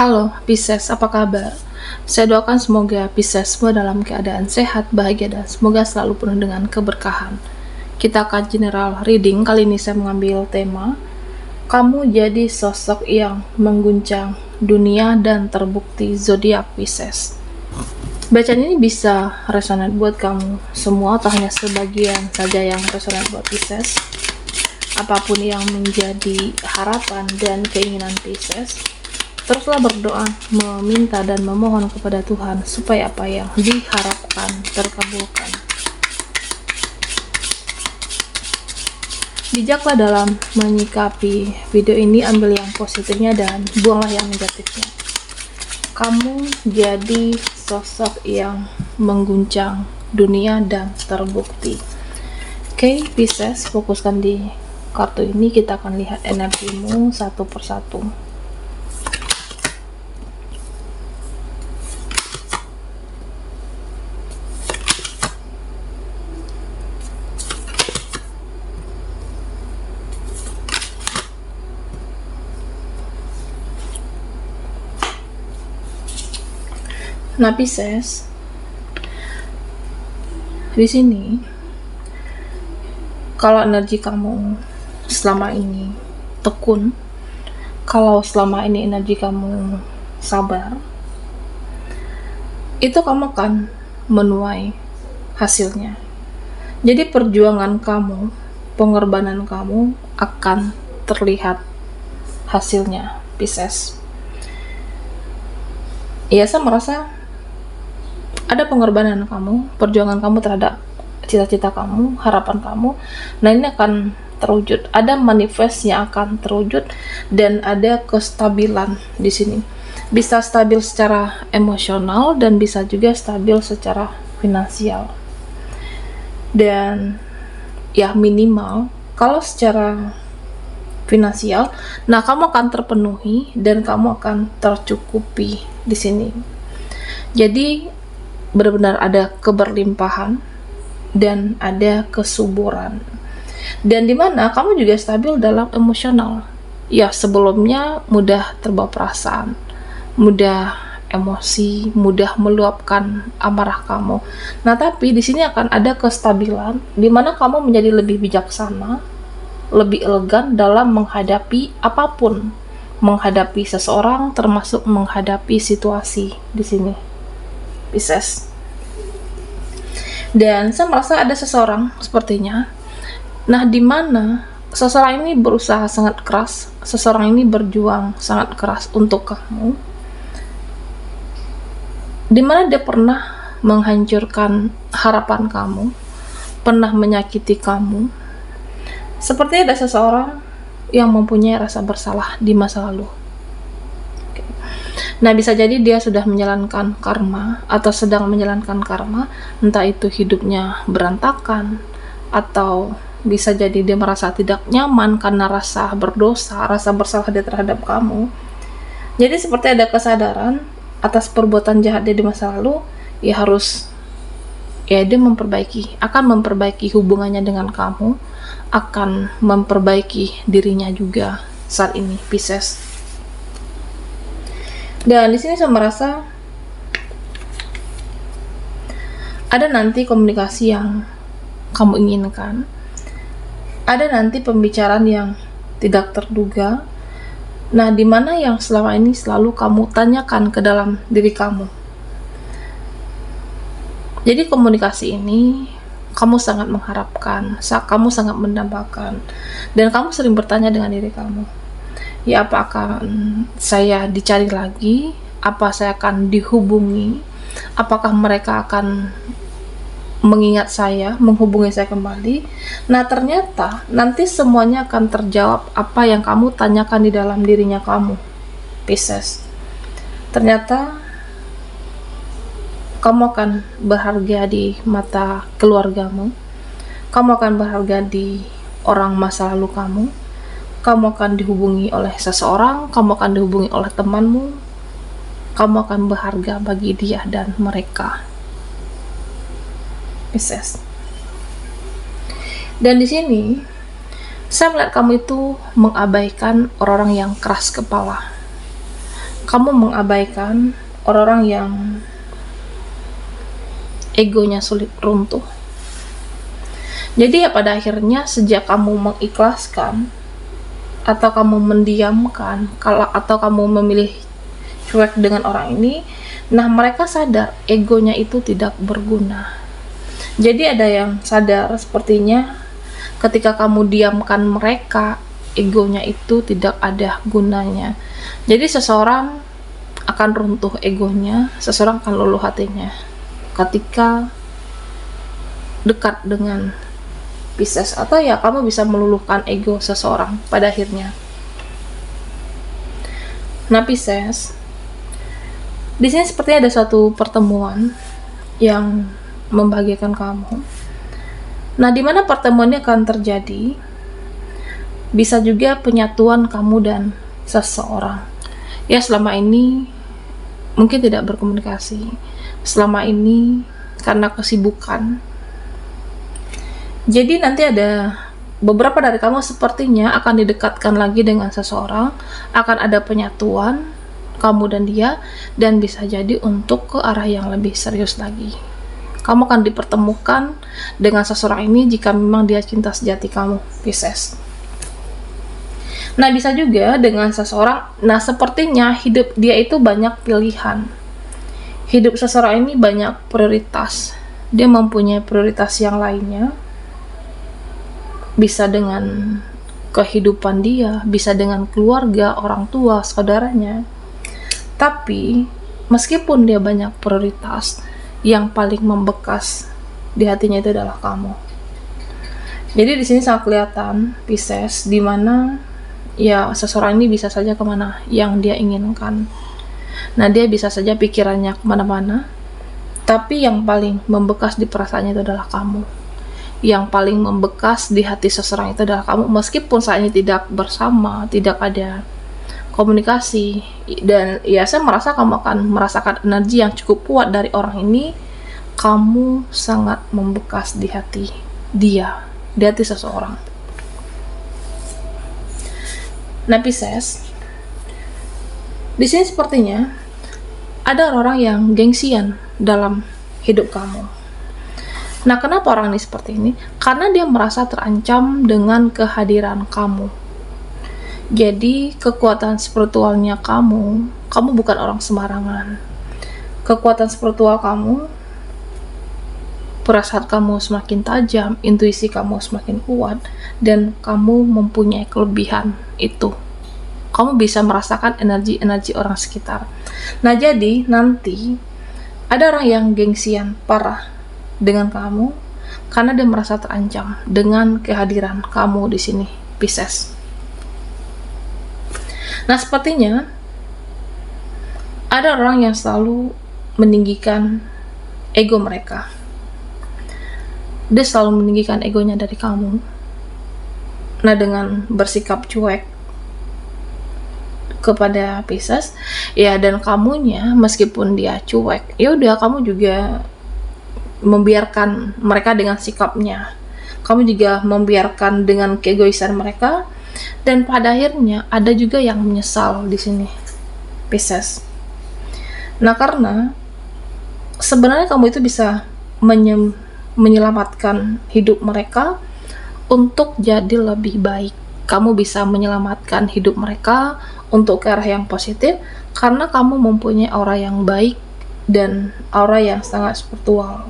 Halo Pisces, apa kabar? Saya doakan semoga Pisces semua dalam keadaan sehat, bahagia, dan semoga selalu penuh dengan keberkahan. Kita akan general reading. Kali ini saya mengambil tema kamu jadi sosok yang mengguncang dunia dan terbukti zodiak Pisces. Bacaan ini bisa resonate buat kamu semua atau hanya sebagian saja yang resonate buat Pisces. Apapun yang menjadi harapan dan keinginan Pisces, teruslah berdoa, meminta dan memohon kepada Tuhan supaya apa yang diharapkan terkabulkan. Bijaklah dalam menyikapi video ini, ambil yang positifnya dan buanglah yang negatifnya. Kamu jadi sosok yang mengguncang dunia dan terbukti. Oke, Pisces, fokuskan di kartu ini. Kita akan lihat energimu satu persatu. Nah, Pisces, di sini kalau energi kamu selama ini tekun, kalau selama ini energi kamu sabar, itu kamu akan menuai hasilnya. Jadi perjuangan kamu, pengorbanan kamu akan terlihat hasilnya, Pisces. Ya, saya merasa ada pengorbanan kamu, perjuangan kamu terhadap cita-cita kamu, harapan kamu. Nah, ini akan terwujud. Ada manifest yang akan terwujud dan ada kestabilan di sini. Bisa stabil secara emosional dan bisa juga stabil secara finansial. Dan ya minimal kalau secara finansial, nah kamu akan terpenuhi dan kamu akan tercukupi di sini. Jadi benar-benar ada keberlimpahan dan ada kesuburan, dan dimana kamu juga stabil dalam emosional. Ya, sebelumnya mudah terbawa perasaan, mudah emosi, mudah meluapkan amarah kamu. Nah, tapi di sini akan ada kestabilan dimana kamu menjadi lebih bijaksana, lebih elegan dalam menghadapi apapun, menghadapi seseorang, termasuk menghadapi situasi di sini, Pisces. Dan saya merasa ada seseorang sepertinya. Nah, di mana seseorang ini berusaha sangat keras, seseorang ini berjuang sangat keras untuk kamu. Di mana dia pernah menghancurkan harapan kamu, pernah menyakiti kamu. Seperti ada seseorang yang mempunyai rasa bersalah di masa lalu. Nah, bisa jadi dia sudah menjalankan karma atau sedang menjalankan karma, entah itu hidupnya berantakan atau bisa jadi dia merasa tidak nyaman karena rasa berdosa, rasa bersalah dia terhadap kamu. Jadi seperti ada kesadaran atas perbuatan jahat dia di masa lalu, ya harus dia akan memperbaiki hubungannya dengan kamu, akan memperbaiki dirinya juga saat ini, Pisces. Dan di sini saya merasa ada nanti komunikasi yang kamu inginkan, ada nanti pembicaraan yang tidak terduga. Nah, di mana yang selama ini selalu kamu tanyakan ke dalam diri kamu. Jadi komunikasi ini kamu sangat mengharapkan, kamu sangat mendambakan, dan kamu sering bertanya dengan diri kamu, ya apa akan saya dicari lagi? Apa saya akan dihubungi? Apakah mereka akan mengingat saya, menghubungi saya kembali? Nah, ternyata nanti semuanya akan terjawab apa yang kamu tanyakan di dalam dirinya kamu, Pisces. Ternyata kamu akan berharga di mata keluargamu, kamu akan berharga di orang masa lalu kamu. Kamu akan dihubungi oleh seseorang, kamu akan dihubungi oleh temanmu, kamu akan berharga bagi dia dan mereka, Pisces. Dan di sini saya melihat kamu itu mengabaikan orang-orang yang keras kepala. kamu mengabaikan orang-orang yang egonya sulit runtuh. Jadi ya pada akhirnya sejak kamu mengikhlaskan atau kamu mendiamkan atau kamu memilih cuek dengan orang ini, nah mereka sadar egonya itu tidak berguna. Jadi ada yang sadar sepertinya ketika kamu diamkan mereka, egonya itu tidak ada gunanya. Jadi seseorang akan runtuh egonya, seseorang akan luluh hatinya ketika dekat dengan Pisces, atau ya kamu bisa meluluhkan ego seseorang pada akhirnya. Nah Pisces, di sini sepertinya ada suatu pertemuan yang membahagiakan kamu. Nah, di mana pertemuannya akan terjadi? Bisa juga penyatuan kamu dan seseorang. Ya, selama ini mungkin tidak berkomunikasi. Selama ini karena kesibukan. Jadi nanti ada beberapa dari kamu sepertinya akan didekatkan lagi dengan seseorang, akan ada penyatuan kamu dan dia, dan bisa jadi untuk ke arah yang lebih serius lagi. Kamu akan dipertemukan dengan seseorang ini jika memang dia cinta sejati kamu, Pisces. Nah, bisa juga dengan seseorang, nah sepertinya hidup dia itu banyak pilihan. Hidup seseorang ini banyak prioritas. Dia mempunyai prioritas yang lainnya. Bisa dengan kehidupan dia, bisa dengan keluarga, orang tua, saudaranya. Tapi meskipun dia banyak prioritas, yang paling membekas di hatinya itu adalah kamu. Jadi di sini sangat kelihatan Pisces, di mana ya seseorang ini bisa saja kemana yang dia inginkan. Nah, dia bisa saja pikirannya kemana-mana, tapi yang paling membekas di perasaannya itu adalah kamu. Yang paling membekas di hati seseorang itu adalah kamu, meskipun saat ini tidak bersama, tidak ada komunikasi, dan ya saya merasa kamu akan merasakan energi yang cukup kuat dari orang ini. Kamu sangat membekas di hati dia, di hati seseorang. Nah Pisces, di sini sepertinya ada orang yang gengsian dalam hidup kamu. Nah, kenapa orang ini seperti ini? Karena dia merasa terancam dengan kehadiran kamu. Jadi, kekuatan spiritualnya kamu bukan orang sembarangan. Kekuatan spiritual kamu, perasaan kamu semakin tajam, intuisi kamu semakin kuat, dan kamu mempunyai kelebihan itu. Kamu bisa merasakan energi-energi orang sekitar. Nah, jadi nanti ada orang yang gengsian parah dengan kamu karena dia merasa terancam dengan kehadiran kamu di sini, Pisces. Nah, sepertinya ada orang yang selalu meninggikan ego mereka. Dia selalu meninggikan egonya dari kamu. Nah, dengan bersikap cuek kepada Pisces, ya, dan kamunya meskipun dia cuek, ya udah kamu juga membiarkan mereka dengan sikapnya. Kamu juga membiarkan dengan keegoisan mereka, dan pada akhirnya ada juga yang menyesal di sini, Pisces. Nah, karena sebenarnya kamu itu bisa menyelamatkan hidup mereka untuk jadi lebih baik. Kamu bisa menyelamatkan hidup mereka untuk ke arah yang positif karena kamu mempunyai aura yang baik dan aura yang sangat spiritual.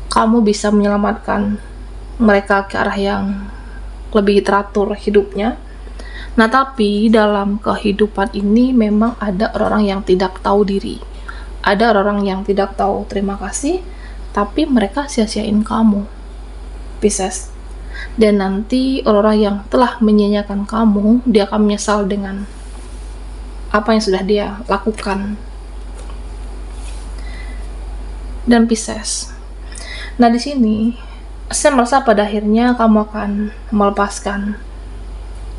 Kamu bisa menyelamatkan mereka ke arah yang lebih teratur hidupnya. Nah, tapi dalam kehidupan ini memang ada orang yang tidak tahu diri. Ada orang yang tidak tahu terima kasih, tapi mereka sia-siain kamu, Pisces. Dan nanti orang yang telah menyia-nyiakan kamu, dia akan menyesal dengan apa yang sudah dia lakukan. Dan Pisces, nah di sini saya merasa pada akhirnya kamu akan melepaskan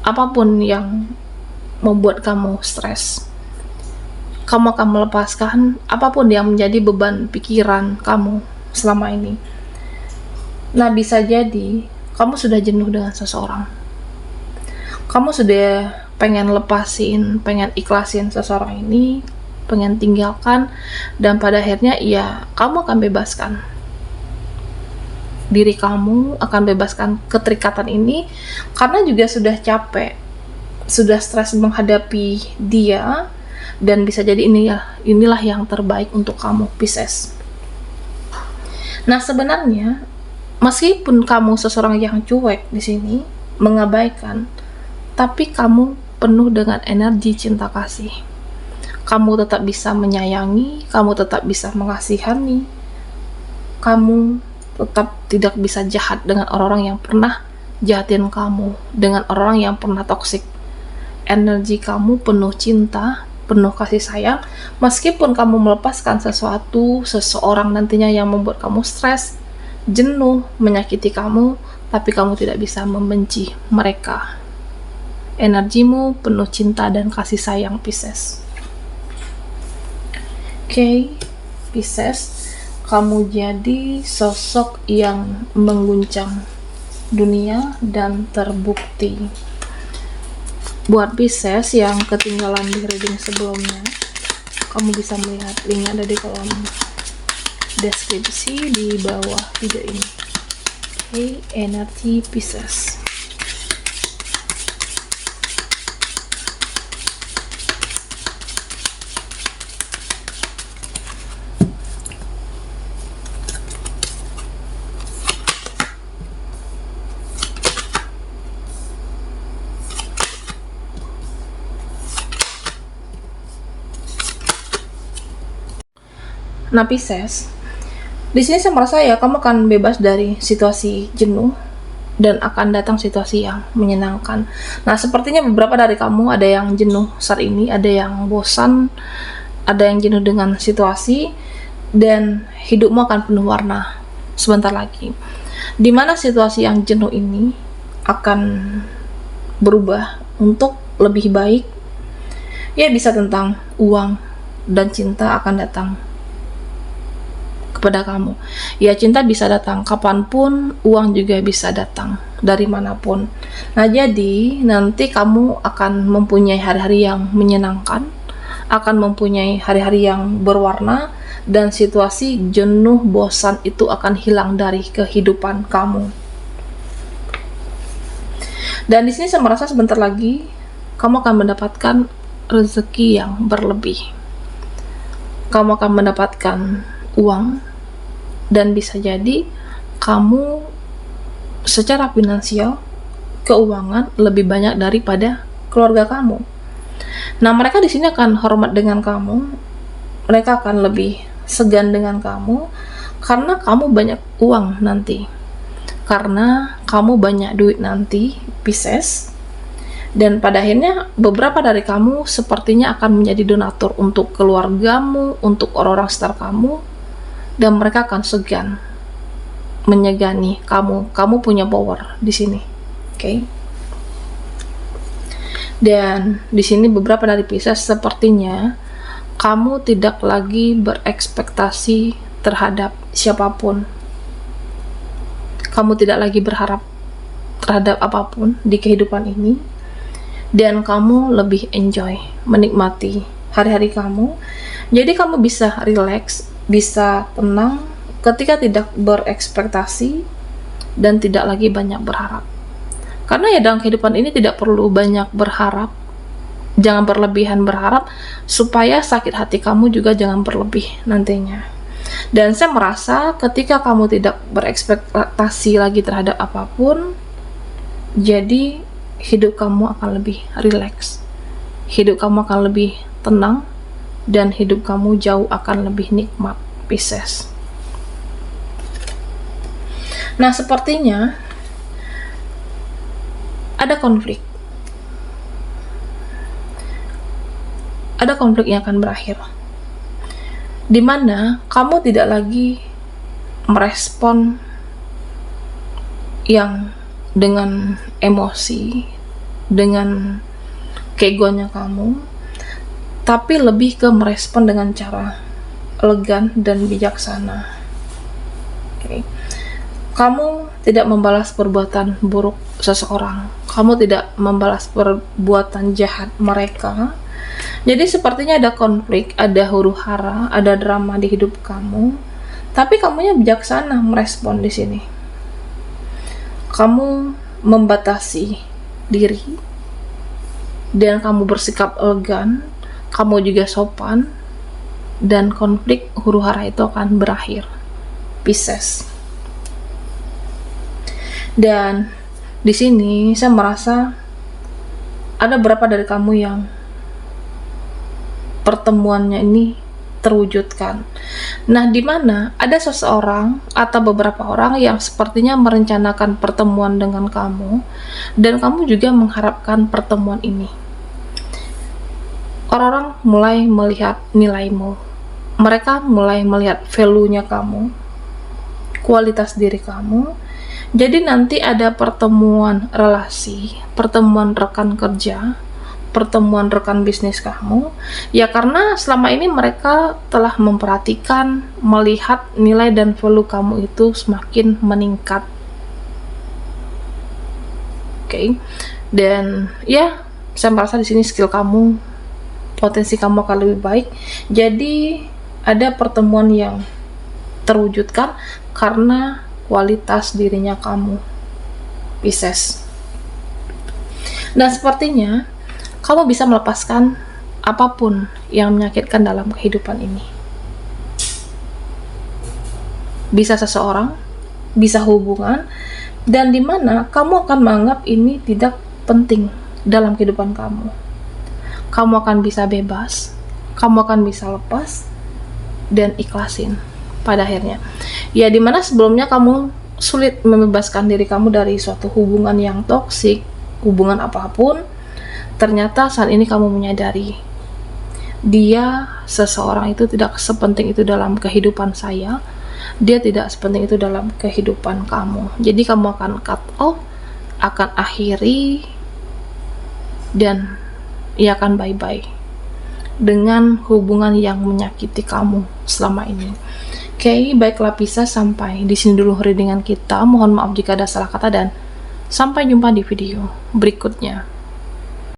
apapun yang membuat kamu stres. Kamu akan melepaskan apapun yang menjadi beban pikiran kamu selama ini. Nah, bisa jadi kamu sudah jenuh dengan seseorang. Kamu sudah pengen lepasin, pengen ikhlasin seseorang ini, pengen tinggalkan, dan pada akhirnya ya kamu akan bebaskan diri kamu, akan bebaskan keterikatan ini karena juga sudah capek, sudah stres menghadapi dia, dan bisa jadi inilah yang terbaik untuk kamu, Pisces. Nah, sebenarnya meskipun kamu seseorang yang cuek di sini, mengabaikan, tapi kamu penuh dengan energi cinta kasih. Kamu tetap bisa menyayangi, kamu tetap bisa mengasihani, kamu tetap tidak bisa jahat dengan orang-orang yang pernah jahatin kamu, dengan orang yang pernah toksik. Energi kamu penuh cinta, penuh kasih sayang, meskipun kamu melepaskan seseorang nantinya yang membuat kamu stres, jenuh, menyakiti kamu, tapi kamu tidak bisa membenci mereka. Energimu penuh cinta dan kasih sayang, Pisces. Oke, Pisces, kamu jadi sosok yang mengguncang dunia dan terbukti. Buat Pisces yang ketinggalan di reading sebelumnya, kamu bisa melihat linknya ada di kolom deskripsi di bawah video ini. Oke, energi Pisces. Nah, Pisces, di sini saya merasa ya kamu akan bebas dari situasi jenuh dan akan datang situasi yang menyenangkan. Nah, sepertinya beberapa dari kamu ada yang jenuh saat ini, ada yang bosan, ada yang jenuh dengan situasi, dan hidupmu akan penuh warna sebentar lagi. Dimana situasi yang jenuh ini akan berubah untuk lebih baik. Ya, bisa tentang uang dan cinta akan datang kepada kamu. Ya, cinta bisa datang kapanpun, uang juga bisa datang dari manapun. Nah, jadi nanti kamu akan mempunyai hari-hari yang menyenangkan, akan mempunyai hari-hari yang berwarna, dan situasi jenuh, bosan itu akan hilang dari kehidupan kamu. Dan di sini saya merasa sebentar lagi kamu akan mendapatkan rezeki yang berlebih. Kamu akan mendapatkan uang, dan bisa jadi kamu secara finansial, keuangan lebih banyak daripada keluarga kamu. Nah, mereka di sini akan hormat dengan kamu, mereka akan lebih segan dengan kamu karena kamu banyak uang nanti, karena kamu banyak duit nanti, Pisces. Dan pada akhirnya beberapa dari kamu sepertinya akan menjadi donatur untuk keluargamu, untuk orang-orang sekitar kamu, dan mereka akan segan menyegani kamu. Kamu punya power di sini, oke? Dan di sini beberapa dari Pisces sepertinya kamu tidak lagi berekspektasi terhadap siapapun. Kamu tidak lagi berharap terhadap apapun di kehidupan ini, dan kamu lebih enjoy, menikmati hari-hari kamu. Jadi kamu bisa relax, bisa tenang ketika tidak berekspektasi dan tidak lagi banyak berharap. Karena ya dalam kehidupan ini tidak perlu banyak berharap. Jangan berlebihan berharap, supaya sakit hati kamu juga jangan berlebih nantinya. Dan saya merasa ketika kamu tidak berekspektasi lagi terhadap apapun, jadi hidup kamu akan lebih rileks, hidup kamu akan lebih tenang, dan hidup kamu jauh akan lebih nikmat, Pisces. Nah, sepertinya ada konflik. Ada konflik yang akan berakhir, dimana kamu tidak lagi merespon yang dengan emosi, dengan keegoannya kamu, tapi lebih ke merespon dengan cara elegan dan bijaksana. Okay. kamu tidak membalas perbuatan buruk seseorang, kamu tidak membalas perbuatan jahat mereka. Jadi sepertinya ada konflik, ada huru-hara, ada drama di hidup kamu, tapi kamunya bijaksana merespon di sini. Kamu membatasi diri dan kamu bersikap elegan, kamu juga sopan, dan konflik huru-hara itu akan berakhir. Pisces. Dan di sini saya merasa ada beberapa dari kamu yang pertemuannya ini terwujudkan. Nah, di mana ada seseorang atau beberapa orang yang sepertinya merencanakan pertemuan dengan kamu, dan kamu juga mengharapkan pertemuan ini. Orang-orang mulai melihat nilaimu, mereka mulai melihat value-nya kamu, kualitas diri kamu. Jadi nanti ada pertemuan relasi, pertemuan rekan kerja, pertemuan rekan bisnis kamu, ya karena selama ini mereka telah memperhatikan, melihat nilai dan value kamu itu semakin meningkat. Oke. Dan ya, saya merasa di sini skill kamu, potensi kamu akan lebih baik. Jadi ada pertemuan yang terwujudkan karena kualitas dirinya kamu, Pisces. Dan sepertinya kamu bisa melepaskan apapun yang menyakitkan dalam kehidupan ini. Bisa seseorang, bisa hubungan, dan dimana kamu akan menganggap ini tidak penting dalam kehidupan kamu. Kamu akan bisa bebas, kamu akan bisa lepas, dan ikhlasin pada akhirnya. Ya, dimana sebelumnya kamu sulit membebaskan diri kamu dari suatu hubungan yang toksik, hubungan apapun, ternyata saat ini kamu menyadari dia, seseorang itu tidak sepenting itu dalam kehidupan saya, dia tidak sepenting itu dalam kehidupan kamu. Jadi kamu akan cut off, akan akhiri, dan ia akan bye-bye dengan hubungan yang menyakiti kamu selama ini. Oke, baiklah Pisces, sampai di sini dulu readingan kita. Mohon maaf jika ada salah kata dan sampai jumpa di video berikutnya.